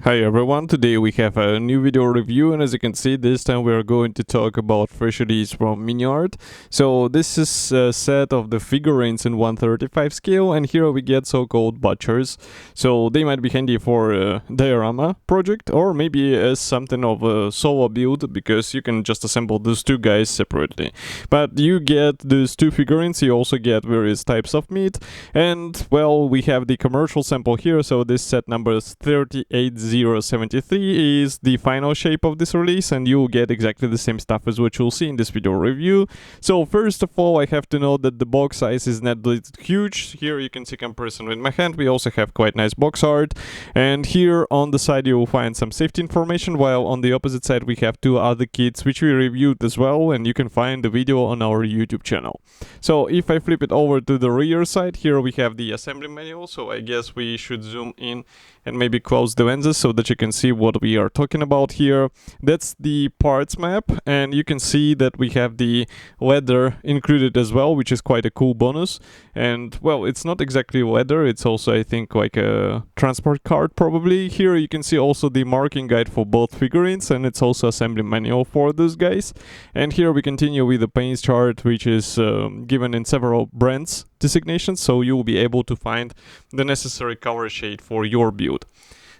Hi everyone, today we have a new video review, and as you can see, this time we are going to talk about fresh release from Miniart. So this is a set of the figurines in 1/35 scale, and here we get so-called butchers. So they might be handy for a diorama project, or maybe as something of a solo build, because you can just assemble those two guys separately. But you get those two figurines, you also get various types of meat, and well, we have the commercial sample here, so this set number is 38073 is the final shape of this release, and you'll get exactly the same stuff as what you'll see in this video review. So first of all, I have to note that the box size is not that huge. Here you can see comparison with my hand. We also have quite nice box art, and here on the side you will find some safety information, while on the opposite side we have two other kits which we reviewed as well, and you can find the video on our YouTube channel. So if I flip it over to the rear side, here we have the assembly manual, so I guess we should zoom in and maybe close the lenses so that you can see what we are talking about here. That's the parts map, and you can see that we have the leather included as well, which is quite a cool bonus. And well, it's not exactly leather, it's also I think like a transport card probably. Here you can see also the marking guide for both figurines, and it's also assembly manual for those guys. And here we continue with the paints chart, which is given in several brands designations, so you will be able to find the necessary color shade for your build.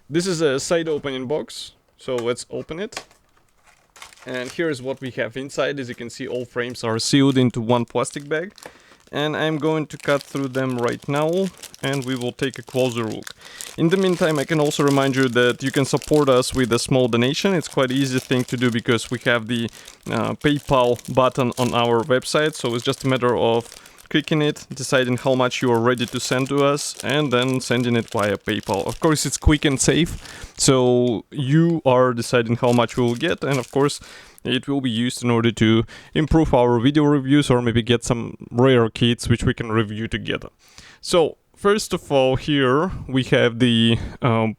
This is a side opening box, so let's open it. And here's what we have inside. As you can see, all frames are sealed into one plastic bag, and I'm going to cut through them right now, and we will take a closer look. In the meantime, I can also remind you that you can support us with a small donation. It's quite an easy thing to do because we have the PayPal button on our website, so it's just a matter of clicking it, deciding how much you are ready to send to us, and then sending it via PayPal. Of course, it's quick and safe, so you are deciding how much we will get, and of course it will be used in order to improve our video reviews or maybe get some rare kits which we can review together. So first of all, here we have the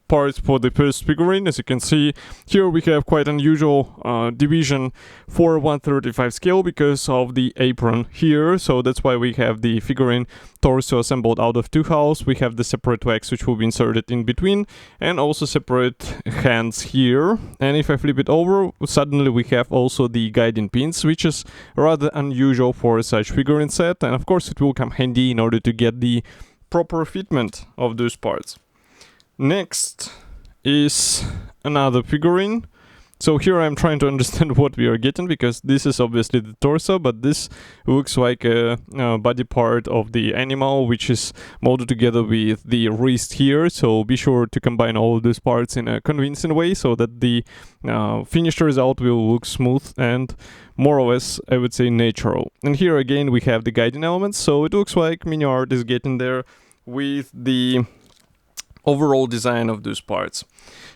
parts for the first figurine. As you can see, here we have quite unusual division for 1/35 scale because of the apron here. So that's why we have the figurine torso assembled out of two halves. We have the separate legs which will be inserted in between, and also separate hands here. And if I flip it over, suddenly we have also the guiding pins, which is rather unusual for such figurine set. And of course it will come handy in order to get the proper fitment of those parts. Next is another figurine. So here I'm trying to understand what we are getting, because this is obviously the torso, but this looks like a body part of the animal which is molded together with the wrist here. So be sure to combine all of those parts in a convincing way so that the finished result will look smooth and more or less, I would say, natural. And here again we have the guiding elements, so it looks like Miniart is getting there with the overall design of those parts.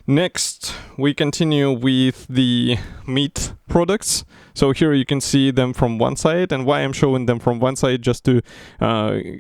Next, we continue with the meat products. So here you can see them from one side, and why I'm showing them from one side, just to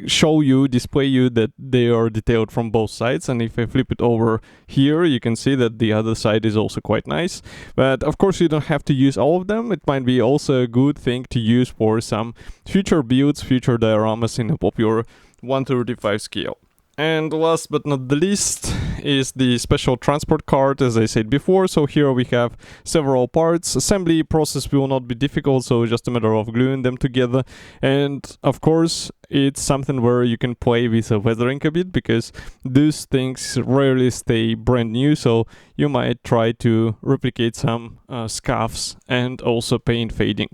show you, display you that they are detailed from both sides. And if I flip it over here, you can see that the other side is also quite nice. But of course you don't have to use all of them. It might be also a good thing to use for some future builds, future dioramas in a popular 1/35 scale. And last but not the least is the special transport card, as I said before. So here we have several parts. Assembly process will not be difficult, so just a matter of gluing them together. And of course it's something where you can play with the weathering a bit, because those things rarely stay brand new, so you might try to replicate some scuffs and also paint fading.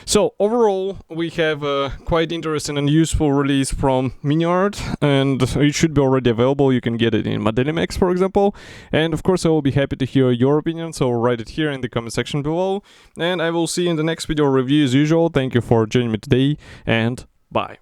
So overall we have a quite interesting and useful release from Miniart, and it should be already available. You can get it in Modelimex, for example, and of course I will be happy to hear your opinion, so write it here in the comment section below, and I will see you in the next video review as usual. Thank you for joining me today, and bye.